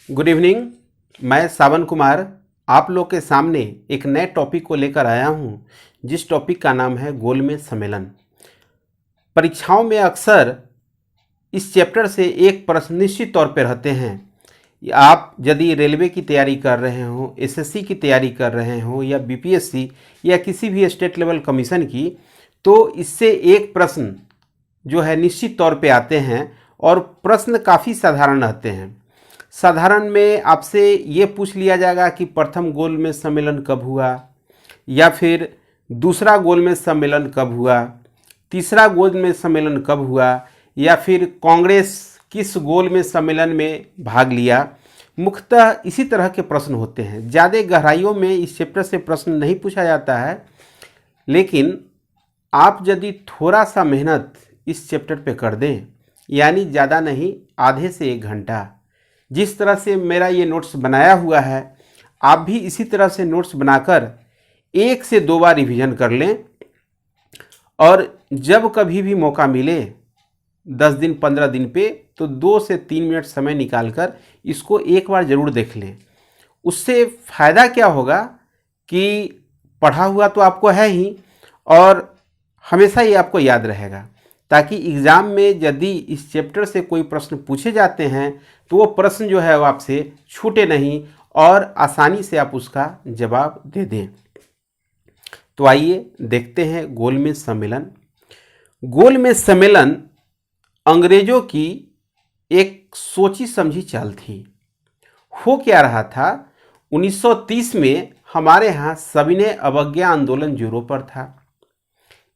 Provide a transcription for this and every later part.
Good evening. मैं सावन कुमार आप लोग के सामने एक नए टॉपिक को लेकर आया हूं, जिस टॉपिक का नाम है गोलमेज सम्मेलन। परीक्षाओं में अक्सर इस चैप्टर से एक प्रश्न निश्चित तौर पर रहते हैं। आप यदि रेलवे की तैयारी कर रहे हो, एसएससी की तैयारी कर रहे हो या बीपीएससी या किसी भी स्टेट लेवल कमीशन की, तो इससे एक प्रश्न जो है निश्चित तौर पे आते हैं और प्रश्न काफ़ी साधारण रहते हैं। साधारण में आपसे ये पूछ लिया जाएगा कि प्रथम गोलमेज सम्मेलन कब हुआ, या फिर दूसरा गोलमेज सम्मेलन कब हुआ, तीसरा गोलमेज सम्मेलन कब हुआ, या फिर कांग्रेस किस गोलमेज सम्मेलन में भाग लिया। मुख्यतः इसी तरह के प्रश्न होते हैं। ज़्यादा गहराइयों में इस चैप्टर से प्रश्न नहीं पूछा जाता है, लेकिन आप यदि थोड़ा सा मेहनत इस चैप्टर पे कर दें, यानी ज़्यादा नहीं, आधे से 1 घंटा, जिस तरह से मेरा ये नोट्स बनाया हुआ है, आप भी इसी तरह से नोट्स बनाकर 1 से 2 बार रिवीजन कर लें। और जब कभी भी मौका मिले 10 दिन 15 दिन पे, तो 2 से 3 मिनट समय निकालकर इसको एक बार ज़रूर देख लें। उससे फ़ायदा क्या होगा कि पढ़ा हुआ तो आपको है ही, और हमेशा ये आपको याद रहेगा, ताकि एग्ज़ाम में यदि इस चैप्टर से कोई प्रश्न पूछे जाते हैं तो वो प्रश्न जो है वो आपसे छूटे नहीं और आसानी से आप उसका जवाब दे दें। तो आइए देखते हैं गोलमेज सम्मेलन। गोलमेज सम्मेलन अंग्रेज़ों की एक सोची समझी चाल थी। हो क्या रहा था, 1930 में हमारे यहाँ सविनय अवज्ञा आंदोलन जोरों पर था।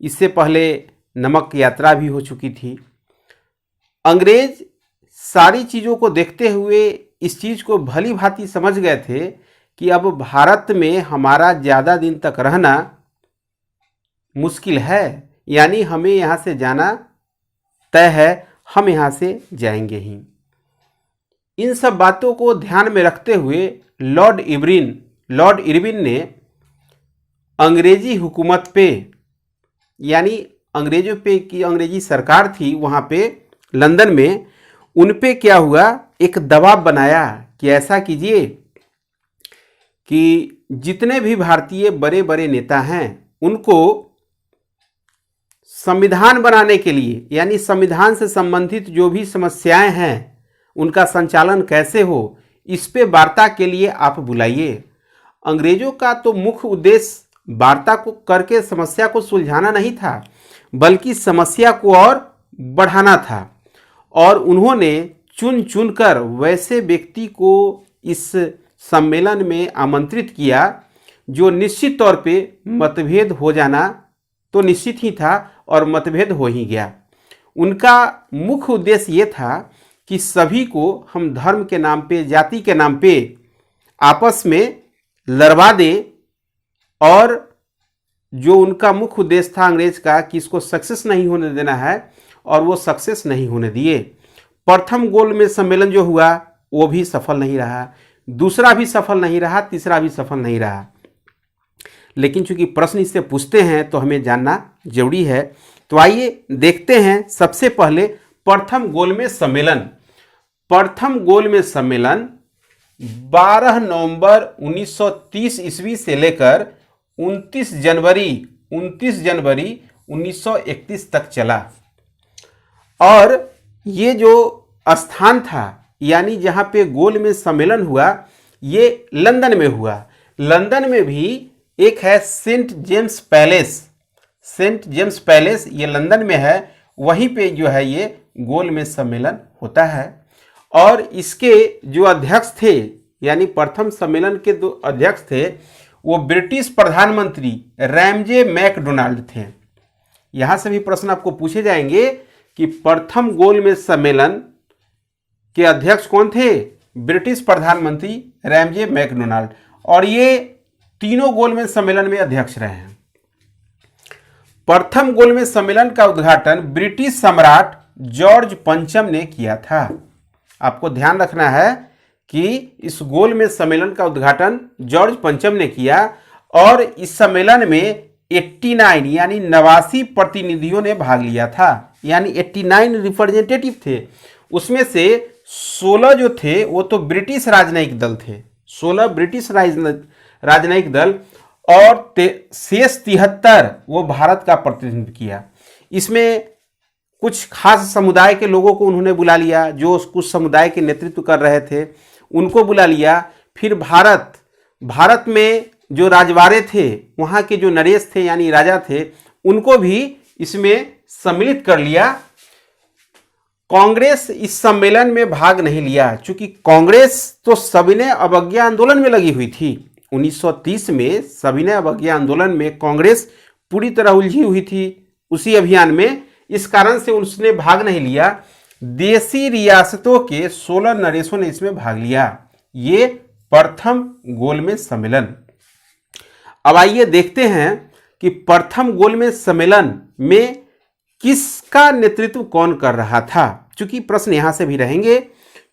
इससे पहले नमक यात्रा भी हो चुकी थी। अंग्रेज सारी चीज़ों को देखते हुए इस चीज़ को भली भांति समझ गए थे कि अब भारत में हमारा ज़्यादा दिन तक रहना मुश्किल है, यानी हमें यहाँ से जाना तय है, हम यहाँ से जाएंगे ही। इन सब बातों को ध्यान में रखते हुए लॉर्ड इरविन ने अंग्रेजी हुकूमत पे, यानी अंग्रेजों पे की अंग्रेजी सरकार थी वहाँ पे लंदन में, उन पे क्या हुआ, एक दबाव बनाया कि ऐसा कीजिए कि जितने भी भारतीय बड़े बड़े नेता हैं उनको संविधान बनाने के लिए, यानी संविधान से संबंधित जो भी समस्याएं हैं उनका संचालन कैसे हो, इस पे वार्ता के लिए आप बुलाइए। अंग्रेजों का तो मुख्य उद्देश्य वार्ता को करके समस्या को सुलझाना नहीं था, बल्कि समस्या को और बढ़ाना था। और उन्होंने चुन चुनकर वैसे व्यक्ति को इस सम्मेलन में आमंत्रित किया जो निश्चित तौर पे मतभेद हो जाना तो निश्चित ही था, और मतभेद हो ही गया। उनका मुख्य उद्देश्य ये था कि सभी को हम धर्म के नाम पे, जाति के नाम पे आपस में लड़वा दें, और जो उनका मुख्य उद्देश्य था अंग्रेज का कि इसको सक्सेस नहीं होने देना है, और वो सक्सेस नहीं होने दिए। प्रथम गोलमेज सम्मेलन जो हुआ वो भी सफल नहीं रहा, दूसरा भी सफल नहीं रहा, तीसरा भी सफल नहीं रहा। लेकिन चूंकि प्रश्न इससे पूछते हैं तो हमें जानना जरूरी है। तो आइए देखते हैं सबसे पहले प्रथम गोलमेज सम्मेलन। प्रथम गोलमेज सम्मेलन 12 नवंबर 1930 ईस्वी से लेकर 29 जनवरी 1931 तक चला। और ये जो स्थान था, यानी जहाँ पे गोलमेज सम्मेलन हुआ, ये लंदन में हुआ। लंदन में भी एक है सेंट जेम्स पैलेस, ये लंदन में है, वहीं पे जो है ये गोलमेज सम्मेलन होता है। और इसके जो अध्यक्ष थे, यानी प्रथम सम्मेलन के 2 अध्यक्ष थे, वो ब्रिटिश प्रधानमंत्री रैमजे मैकडोनाल्ड थे। यहाँ से भी प्रश्न आपको पूछे जाएंगे कि प्रथम गोलमेज सम्मेलन के अध्यक्ष कौन थे? ब्रिटिश प्रधानमंत्री रैमजे मैकडोनाल्ड, और ये तीनों गोलमेज सम्मेलन में अध्यक्ष रहे हैं। प्रथम गोलमेज सम्मेलन का उद्घाटन ब्रिटिश सम्राट जॉर्ज पंचम ने किया था। आपको ध्यान रखना है कि इस गोलमेज सम्मेलन का उद्घाटन जॉर्ज पंचम ने किया, और इस सम्मेलन में 89 यानी 89 प्रतिनिधियों ने भाग लिया था, यानी 89 रिप्रेजेंटेटिव थे। उसमें से 16 जो थे वो तो ब्रिटिश राजनयिक दल थे, 16 ब्रिटिश राजनयिक दल, और शेष 73 वो भारत का प्रतिनिधित्व किया। इसमें कुछ खास समुदाय के लोगों को उन्होंने बुला लिया, जो कुछ समुदाय के नेतृत्व कर रहे थे उनको बुला लिया। फिर भारत में जो राजवाड़े थे, वहाँ के जो नरेश थे यानी राजा थे, उनको भी इसमें सम्मिलित कर लिया। कांग्रेस इस सम्मेलन में भाग नहीं लिया, क्योंकि कांग्रेस तो सविनय अवज्ञा आंदोलन में लगी हुई थी। 1930 में सविनय अवज्ञा आंदोलन में कांग्रेस पूरी तरह उलझी हुई थी उसी अभियान में, इस कारण से उसने भाग नहीं लिया। देशी रियासतों के 16 नरेशों ने इसमें भाग लिया। ये प्रथम गोलमेज सम्मेलन। अब आइए देखते हैं कि प्रथम गोलमेज सम्मेलन में किसका नेतृत्व कौन कर रहा था, क्योंकि प्रश्न यहां से भी रहेंगे।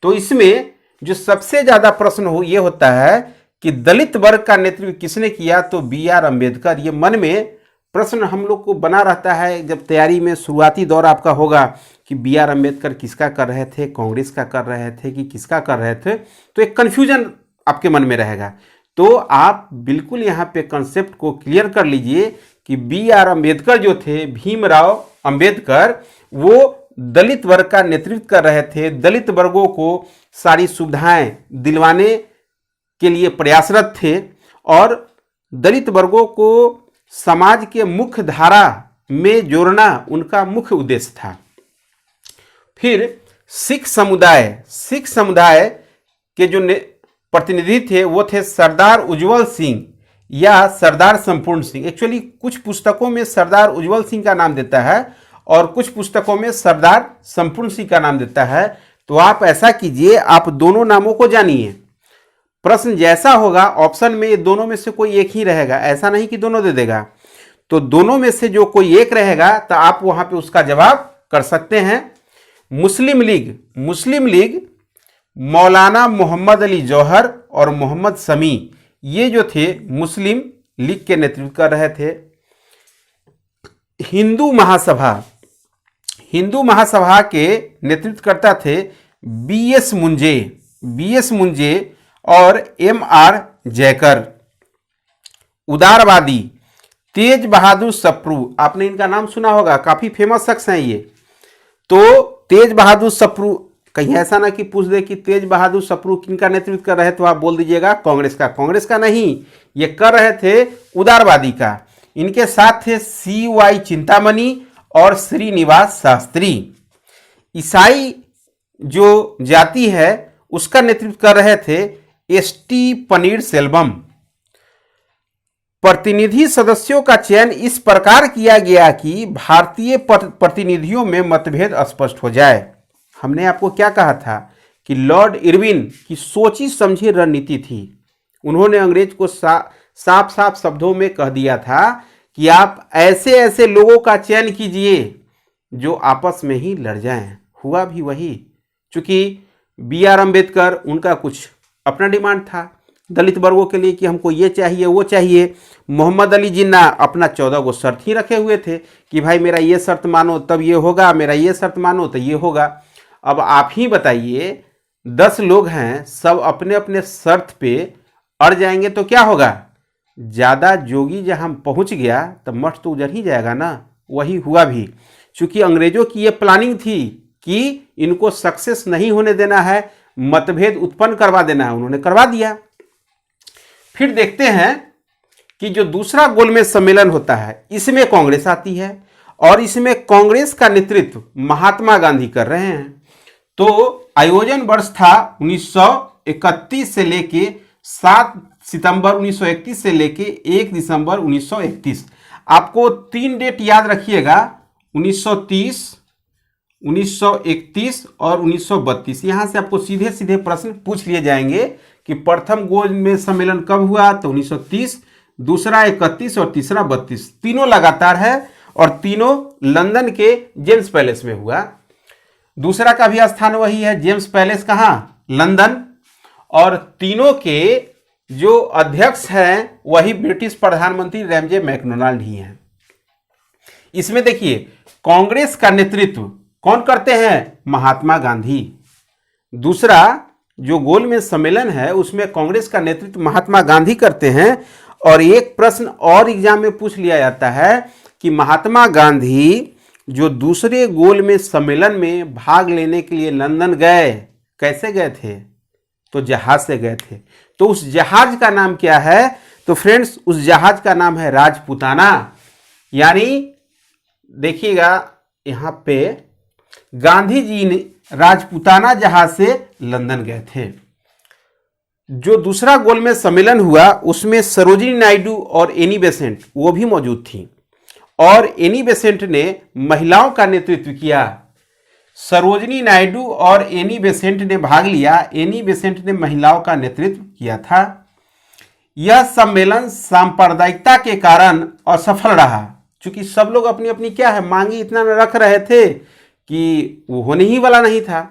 तो इसमें जो सबसे ज्यादा प्रश्न ये होता है कि दलित वर्ग का नेतृत्व किसने किया, तो B.R. अम्बेडकर। ये मन में प्रश्न हम लोग को बना रहता है जब तैयारी में शुरुआती दौर आपका होगा कि B.R. अम्बेडकर किसका कर रहे थे, कांग्रेस का कर रहे थे कि किसका कर रहे थे, तो एक कन्फ्यूजन आपके मन में रहेगा। तो आप बिल्कुल यहाँ पे कंसेप्ट को क्लियर कर लीजिए कि B.R. अम्बेडकर जो थे, भीमराव अम्बेडकर, वो दलित वर्ग का नेतृत्व कर रहे थे। दलित वर्गों को सारी सुविधाएं दिलवाने के लिए प्रयासरत थे और दलित वर्गों को समाज के मुख्य धारा में जोड़ना उनका मुख्य उद्देश्य था। फिर सिख समुदाय के जो प्रतिनिधि थे वो थे सरदार उज्जवल सिंह या सरदार संपूर्ण सिंह। एक्चुअली कुछ पुस्तकों में सरदार उज्जवल सिंह का नाम देता है और कुछ पुस्तकों में सरदार संपूर्ण सिंह का नाम देता है। तो आप ऐसा कीजिए, आप दोनों नामों को जानिए। प्रश्न जैसा होगा ऑप्शन में ये दोनों में से कोई एक ही रहेगा, ऐसा नहीं कि दोनों दे देगा। तो दोनों में से जो कोई एक रहेगा तो आप वहां पे उसका जवाब कर सकते हैं। मुस्लिम लीग मौलाना मोहम्मद अली जौहर और मोहम्मद शमी, ये जो थे मुस्लिम लीग के नेतृत्व कर रहे थे। हिंदू महासभा के नेतृत्व करता थे B.S. मुंजे और M.R. जयकर। उदारवादी तेज बहादुर सप्रू, आपने इनका नाम सुना होगा, काफी फेमस शख्स हैं ये। तो तेज बहादुर सप्रू, कहीं ऐसा ना कि पूछ दे कि तेज बहादुर सप्रू किनका नेतृत्व कर रहे, तो आप बोल दीजिएगा कांग्रेस का नहीं, ये कर रहे थे उदारवादी का। इनके साथ थे C.Y. चिंतामणि और श्रीनिवास शास्त्री। ईसाई जो जाति है उसका नेतृत्व कर रहे थे S.T. पनीरसेल्वम। प्रतिनिधि सदस्यों का चयन इस प्रकार किया गया कि भारतीय प्रतिनिधियों में मतभेद स्पष्ट हो जाए। हमने आपको क्या कहा था कि लॉर्ड इरविन की सोची समझी रणनीति थी। उन्होंने अंग्रेज को साफ शब्दों में कह दिया था कि आप ऐसे लोगों का चयन कीजिए जो आपस में ही लड़ जाएं। हुआ भी वही, क्योंकि B.R. अम्बेडकर, उनका कुछ अपना डिमांड था दलित वर्गों के लिए कि हमको ये चाहिए वो चाहिए। मोहम्मद अली जिन्ना अपना 14 गो शर्त ही रखे हुए थे कि भाई मेरा ये शर्त मानो तब ये होगा, मेरा ये शर्त मानो तो ये होगा। अब आप ही बताइए, 10 लोग हैं, सब अपने अपने शर्त पे अड़ जाएंगे तो क्या होगा? ज़्यादा जोगी जहाँ पहुँच गया तब मठ तो उजड़ ही जाएगा ना। वही हुआ भी, चूँकि अंग्रेजों की ये प्लानिंग थी कि इनको सक्सेस नहीं होने देना है, मतभेद उत्पन्न करवा देना है, उन्होंने करवा दिया। फिर देखते हैं कि जो दूसरा गोलमेज सम्मेलन होता है इसमें कांग्रेस आती है और इसमें कांग्रेस का नेतृत्व महात्मा गांधी कर रहे हैं। तो आयोजन वर्ष था 1931 से लेके 7 सितंबर 1931 से लेके 1 दिसंबर 1931। आपको 3 डेट याद रखिएगा, 1930, 1931 और 1932। यहां से आपको सीधे सीधे प्रश्न पूछ लिए जाएंगे कि प्रथम गोलमेज सम्मेलन कब हुआ, तो 1930, दूसरा 31 और तीसरा 32। तीनों लगातार है और तीनों लंदन के जेम्स पैलेस में हुआ। दूसरा का भी स्थान वही है, जेम्स पैलेस कहाँ, लंदन। और तीनों के जो अध्यक्ष हैं वही ब्रिटिश प्रधानमंत्री रैमजे मैकडोनाल्ड ही हैं। इसमें देखिए कांग्रेस का नेतृत्व कौन करते हैं, महात्मा गांधी। दूसरा जो गोलमेज सम्मेलन है उसमें कांग्रेस का नेतृत्व महात्मा गांधी करते हैं। और एक प्रश्न और एग्जाम में पूछ लिया जाता है कि महात्मा गांधी जो दूसरे गोलमेज सम्मेलन में भाग लेने के लिए लंदन गए, कैसे गए थे? तो जहाज से गए थे। तो उस जहाज का नाम क्या है? तो फ्रेंड्स, उस जहाज का नाम है राजपूताना। यानी देखिएगा यहां पे गांधी जी ने राजपूताना जहाज से लंदन गए थे। जो दूसरा गोलमेज सम्मेलन हुआ उसमें सरोजिनी नायडू और एनी बेसेंट वो भी मौजूद थी। और एनी बेसेंट ने महिलाओं का नेतृत्व किया। सरोजिनी नायडू और एनी बेसेंट ने भाग लिया। एनी बेसेंट ने महिलाओं का नेतृत्व किया था। यह सम्मेलन सांप्रदायिकता के कारण असफल रहा, क्योंकि सब लोग अपनी अपनी क्या है मांगी इतना रख रहे थे कि वो होने ही वाला नहीं था।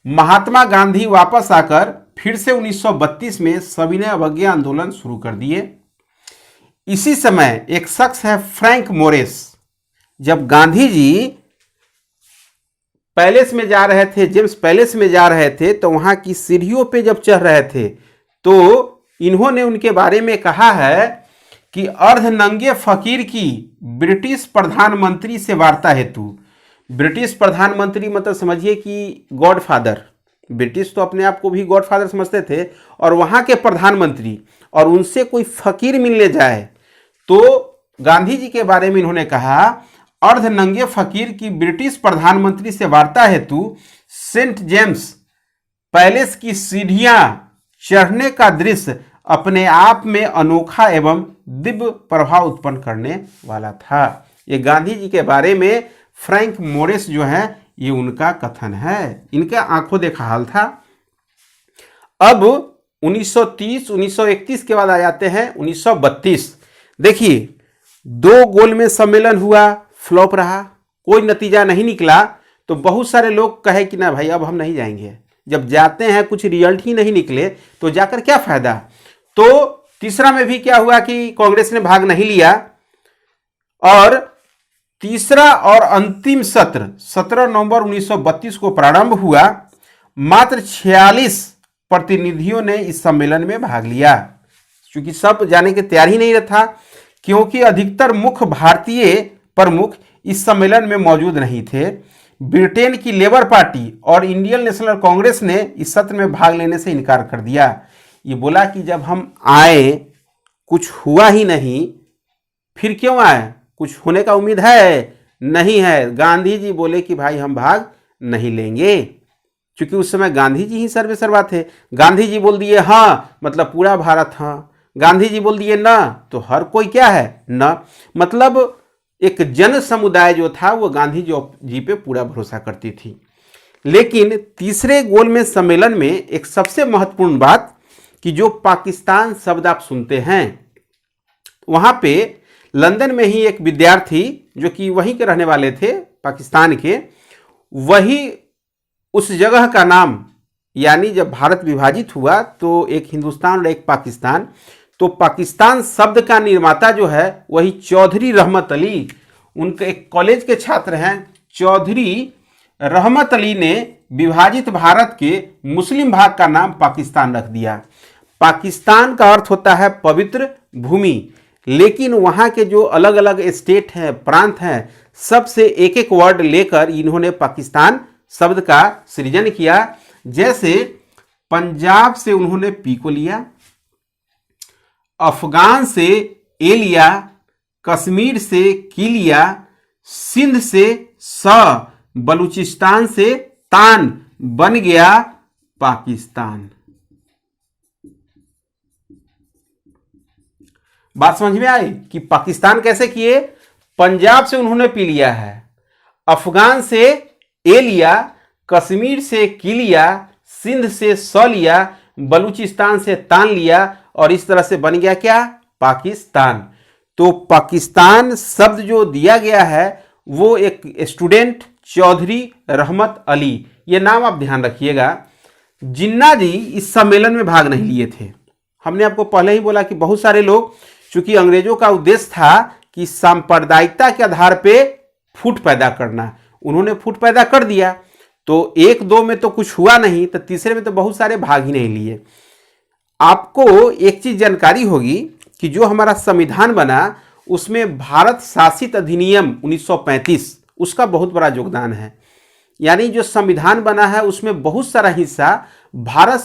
महात्मा गांधी वापस आकर फिर से 1932 में सविनय अवज्ञा आंदोलन शुरू कर दिए। इसी समय एक शख्स है फ्रैंक मोरेस। जब गांधी जी पैलेस में जा रहे थे, जेम्स पैलेस में जा रहे थे, तो वहां की सीढ़ियों पे जब चढ़ रहे थे तो इन्होंने उनके बारे में कहा है कि अर्धनंगे फकीर की ब्रिटिश प्रधानमंत्री से वार्ता हेतु। ब्रिटिश प्रधानमंत्री मतलब समझिए कि गॉडफादर। ब्रिटिश तो अपने आप को भी गॉडफादर समझते थे, और वहां के प्रधानमंत्री और उनसे कोई फकीर मिलने जाए तो गांधी जी के बारे में इन्होंने कहा, अर्धनंगे फकीर की ब्रिटिश प्रधानमंत्री से वार्ता हेतु सेंट जेम्स पैलेस की सीढ़ियां चढ़ने का दृश्य अपने आप में अनोखा एवं दिव्य प्रभाव उत्पन्न करने वाला था। ये गांधी जी के बारे में फ्रैंक मोरेस जो है ये उनका कथन है। इनका आंखों देखा हाल था। अब 1930 1931 के बाद आ जाते हैं 1932। देखिए, दो गोलमेज सम्मेलन हुआ, फ्लॉप रहा, कोई नतीजा नहीं निकला। तो बहुत सारे लोग कहे कि ना भाई अब हम नहीं जाएंगे। जब जाते हैं कुछ रिजल्ट ही नहीं निकले तो जाकर क्या फायदा। तो तीसरा में भी क्या हुआ कि कांग्रेस ने भाग नहीं लिया। और तीसरा और अंतिम सत्र 17 नवंबर 1932 को प्रारंभ हुआ। मात्र 46 प्रतिनिधियों ने इस सम्मेलन में भाग लिया, क्योंकि सब जाने के तैयार ही नहीं था, क्योंकि अधिकतर मुख्य भारतीय प्रमुख इस सम्मेलन में मौजूद नहीं थे। ब्रिटेन की लेबर पार्टी और इंडियन नेशनल कांग्रेस ने इस सत्र में भाग लेने से इनकार कर दिया। ये बोला कि जब हम आए कुछ हुआ ही नहीं, फिर क्यों आए, कुछ होने का उम्मीद है नहीं है। गांधी जी बोले कि भाई हम भाग नहीं लेंगे, क्योंकि उस समय गांधी जी ही सर्वेसर्वा थे। गांधी जी बोल दिए हाँ मतलब पूरा भारत हाँ, गांधी जी बोल दिए ना तो हर कोई क्या है ना। मतलब एक जन समुदाय जो था वो गांधी जी पे पूरा भरोसा करती थी। लेकिन तीसरे गोलमेज सम्मेलन में एक सबसे महत्वपूर्ण बात कि जो पाकिस्तान शब्द आप सुनते हैं, वहां पे लंदन में ही एक विद्यार्थी जो कि वहीं के रहने वाले थे पाकिस्तान के, वही उस जगह का नाम, यानी जब भारत विभाजित हुआ तो एक हिंदुस्तान और एक पाकिस्तान, तो पाकिस्तान शब्द का निर्माता जो है वही चौधरी रहमत अली, उनके एक कॉलेज के छात्र हैं चौधरी रहमत अली ने विभाजित भारत के मुस्लिम भाग का नाम पाकिस्तान रख दिया। पाकिस्तान का अर्थ होता है पवित्र भूमि, लेकिन वहाँ के जो अलग अलग स्टेट हैं, प्रांत हैं, सबसे एक एक वर्ड लेकर इन्होंने पाकिस्तान शब्द का सृजन किया। जैसे पंजाब से उन्होंने पी को लिया, अफगान से ए लिया, कश्मीर से की लिया, सिंध से स, बलूचिस्तान से तान, बन गया पाकिस्तान। बात समझ में आई कि पाकिस्तान कैसे किए। पंजाब से उन्होंने पी लिया है, अफगान से ए लिया, कश्मीर से की लिया, सिंध से स लिया, बलूचिस्तान से तान लिया, और इस तरह से बन गया क्या पाकिस्तान। तो पाकिस्तान शब्द जो दिया गया है वो एक स्टूडेंट चौधरी रहमत अली, ये नाम आप ध्यान रखिएगा। जिन्ना जी इस सम्मेलन में भाग नहीं लिए थे। हमने आपको पहले ही बोला कि बहुत सारे लोग, चूंकि अंग्रेजों का उद्देश्य था कि सांप्रदायिकता के आधार पे फूट पैदा करना, उन्होंने फूट पैदा कर दिया। तो एक दो में तो कुछ हुआ नहीं, तो तीसरे में तो बहुत सारे भाग ही नहीं लिए। आपको एक चीज जानकारी होगी कि जो हमारा संविधान बना उसमें भारत शासित अधिनियम 1935 उसका बहुत बड़ा योगदान है। यानी जो संविधान बना है उसमें बहुत सारा हिस्सा भारत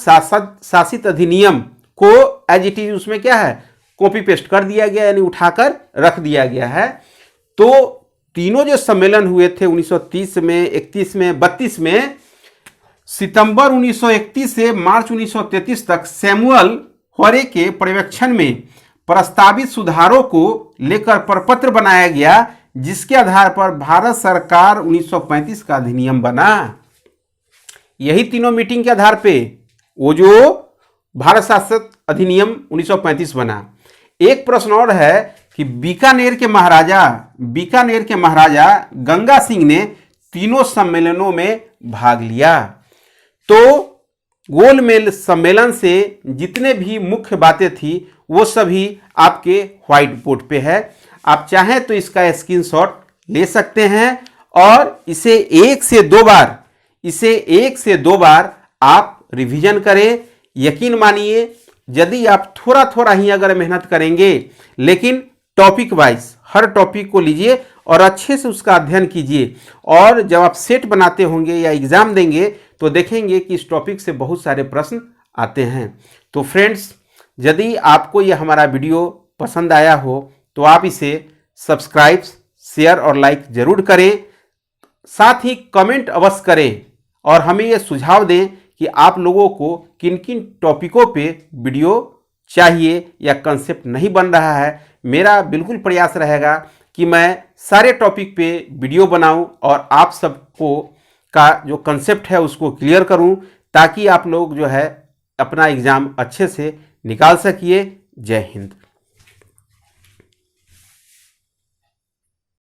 शासित अधिनियम को एज इट इज उसमें क्या है कॉपी पेस्ट कर दिया गया, यानी उठाकर रख दिया गया है। तो तीनों जो सम्मेलन हुए थे 1930 में, 31 में, 32 में, सितंबर 1931 से मार्च 1933 तक सैमुअल होरे के पर्यवेक्षण में प्रस्तावित सुधारों को लेकर प्रपत्र बनाया गया, जिसके आधार पर भारत सरकार 1935 का अधिनियम बना। यही तीनों मीटिंग के आधार पे वो जो भारत शासित अधिनियम 1935 बना। एक प्रश्न और है कि बीकानेर के महाराजा गंगा सिंह ने तीनों सम्मेलनों में भाग लिया। तो गोलमेज सम्मेलन से जितने भी मुख्य बातें थी वो सभी आपके व्हाइट बोर्ड पे है। आप चाहें तो इसका स्क्रीनशॉट ले सकते हैं और इसे एक से दो बार आप रिवीजन करें। यकीन मानिए यदि आप थोड़ा थोड़ा ही अगर मेहनत करेंगे, लेकिन टॉपिक वाइज हर टॉपिक को लीजिए और अच्छे से उसका अध्ययन कीजिए, और जब आप सेट बनाते होंगे या एग्जाम देंगे तो देखेंगे कि इस टॉपिक से बहुत सारे प्रश्न आते हैं। तो फ्रेंड्स, यदि आपको यह हमारा वीडियो पसंद आया हो तो आप इसे सब्सक्राइब, शेयर और लाइक जरूर करें। साथ ही कमेंट अवश्य करें और हमें यह सुझाव दें कि आप लोगों को किन किन टॉपिकों पे वीडियो चाहिए या कंसेप्ट नहीं बन रहा है। मेरा बिल्कुल प्रयास रहेगा कि मैं सारे टॉपिक पे वीडियो बनाऊं और आप सबको का जो कंसेप्ट है उसको क्लियर करूं, ताकि आप लोग जो है अपना एग्ज़ाम अच्छे से निकाल सकिए। जय हिंद।